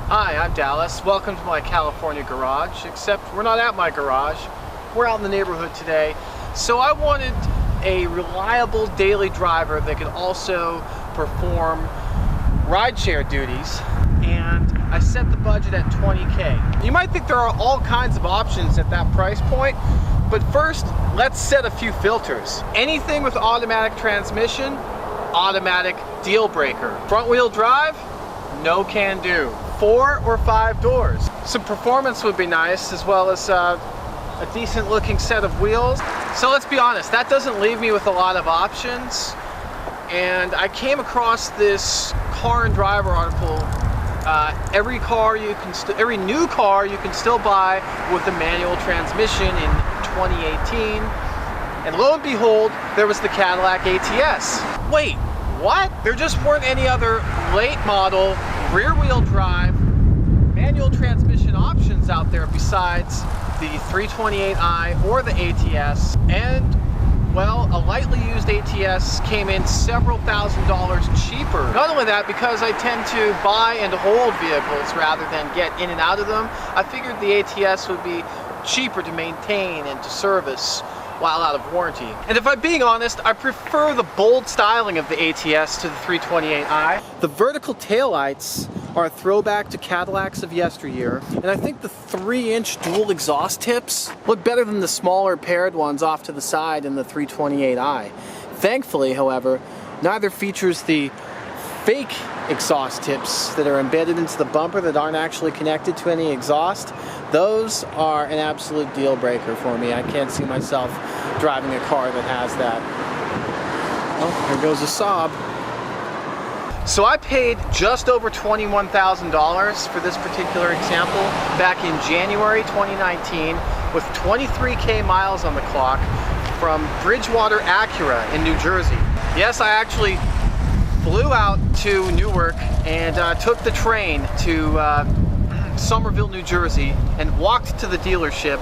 Hi, I'm Dallas. Welcome to my California garage, except we're not at my garage. We're out in the neighborhood today. So I wanted a reliable daily driver that could also perform rideshare duties, and I set the budget at $20K. You might think there are all kinds of options at that price point, but first, let's set a few filters. Anything with automatic transmission, automatic deal breaker. Front wheel drive, no can do. 4 or 5 doors. Some performance would be nice, as well as a decent looking set of wheels. So let's be honest, that doesn't leave me with a lot of options. And I came across this car and driver article. Every new car you can still buy with a manual transmission in 2018. And lo and behold, there was the Cadillac ATS. Wait, what? There just weren't any other late model rear-wheel drive manual transmission options out there besides the 328i or the ATS. And well, a lightly used ATS came in several $1,000s cheaper. Not only that, because I tend to buy and hold vehicles rather than get in and out of them, I figured the ATS would be cheaper to maintain and to service while out of warranty. And if I'm being honest, I prefer the bold styling of the ATS to the 328i. The vertical taillights are a throwback to Cadillacs of yesteryear, and I think the 3-inch dual exhaust tips look better than the smaller paired ones off to the side in the 328i. Thankfully, however, neither features the fake exhaust tips that are embedded into the bumper that aren't actually connected to any exhaust. Those are an absolute deal breaker for me. I can't see myself driving a car that has that. Oh, here goes a sob. So I paid just over $21,000 for this particular example back in January 2019 with 23K miles on the clock from Bridgewater Acura in New Jersey. Yes, I actually flew out to Newark and took the train to Somerville, New Jersey, and walked to the dealership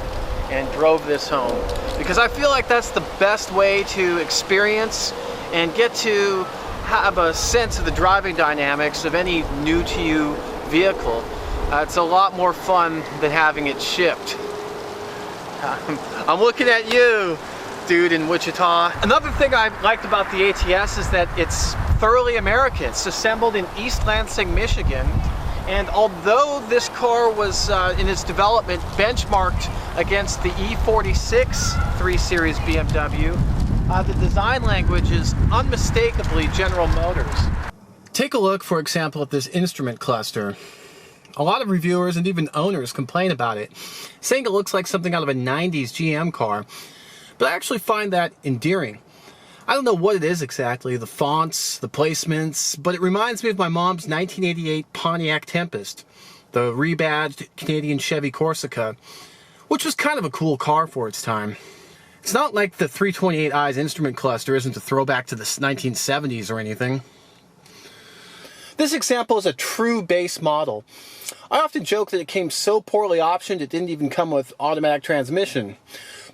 and drove this home, because I feel like that's the best way to experience and get to have a sense of the driving dynamics of any new to you vehicle. It's a lot more fun than having it shipped. I'm looking at you, dude in Wichita. Another thing I liked about the ATS is that it's thoroughly American. It's assembled in East Lansing, Michigan. And although this car was, in its development, benchmarked against the E46 3 Series BMW, the design language is unmistakably General Motors. Take a look, for example, at this instrument cluster. A lot of reviewers and even owners complain about it, saying it looks like something out of a 90s GM car, but I actually find that endearing. I don't know what it is exactly, the fonts, the placements, but it reminds me of my mom's 1988 Pontiac Tempest, the rebadged Canadian Chevy Corsica, which was kind of a cool car for its time. It's not like the 328i's instrument cluster isn't a throwback to the 1970s or anything. This example is a true base model. I often joke that it came so poorly optioned it didn't even come with automatic transmission.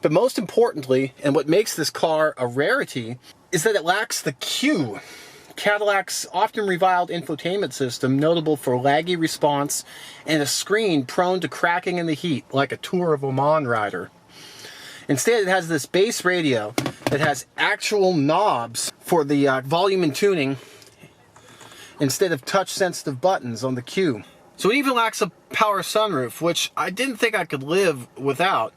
But most importantly, and what makes this car a rarity, is that it lacks the Q, Cadillac's often reviled infotainment system, notable for laggy response and a screen prone to cracking in the heat, like a Tour of Oman rider. Instead, it has this base radio that has actual knobs for the volume and tuning instead of touch-sensitive buttons on the Q. So it even lacks a power sunroof, which I didn't think I could live without.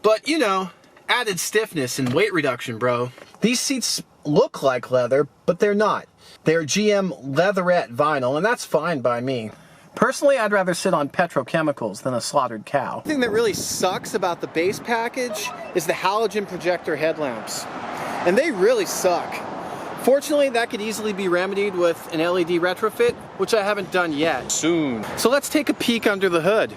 But, you know, added stiffness and weight reduction, bro. These seats look like leather, but they're not. They're GM leatherette vinyl, and that's fine by me. Personally, I'd rather sit on petrochemicals than a slaughtered cow. The thing that really sucks about the base package is the halogen projector headlamps. And they really suck. Fortunately, that could easily be remedied with an LED retrofit, which I haven't done yet. Soon. So let's take a peek under the hood.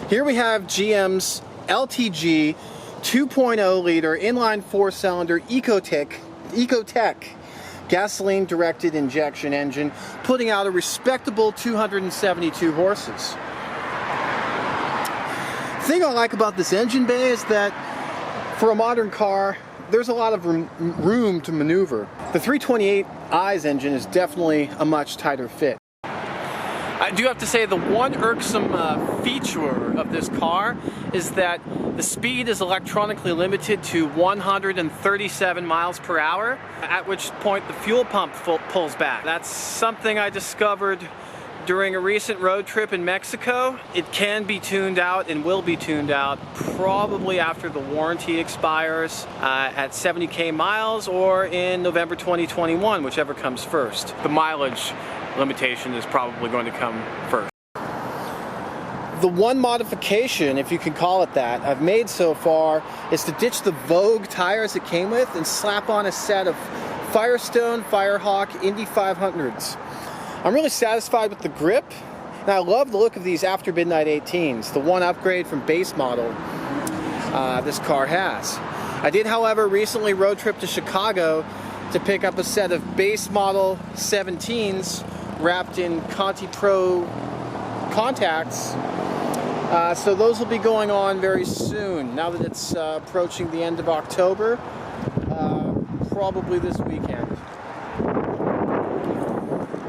Here we have GM's LTG 2.0 liter inline 4-cylinder Ecotec gasoline directed injection engine, putting out a respectable 272 horses. The thing I like about this engine bay is that For a modern car, there's a lot of room to maneuver. The 328i's engine is definitely a much tighter fit. I do have to say the one irksome feature of this car is that the speed is electronically limited to 137 miles per hour, at which point the fuel pump pulls back. That's something I discovered during a recent road trip in Mexico. It can be tuned out and will be tuned out probably after the warranty expires at 70K miles or in November 2021, whichever comes first. The mileage limitation is probably going to come first. The one modification, if you can call it that, I've made so far is to ditch the Vogue tires it came with and slap on a set of Firestone Firehawk Indy 500s. I'm really satisfied with the grip, and I love the look of these After Midnight 18s, the one upgrade from base model this car has. I did, however, recently road trip to Chicago to pick up a set of base model 17s wrapped in Conti Pro contacts. So those will be going on very soon, now that it's approaching the end of October, probably this weekend.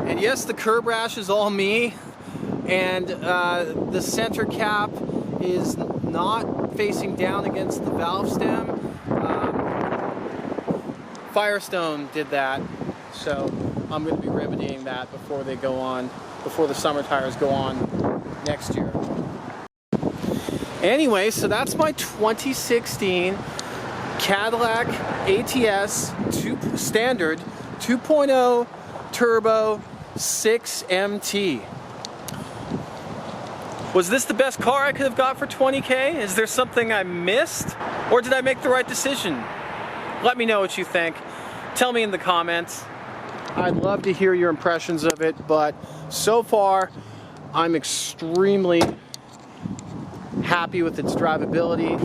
And yes, the curb rash is all me, and the center cap is not facing down against the valve stem. Firestone did that, so I'm going to be remedying that before they go on, before the summer tires go on next year. Anyway, so that's my 2016 Cadillac ATS standard 2.0 turbo 6MT. Was this the best car I could have got for 20K? Is there something I missed? Or did I make the right decision? Let me know what you think. Tell me in the comments. I'd love to hear your impressions of it, but so far I'm extremely happy with its drivability.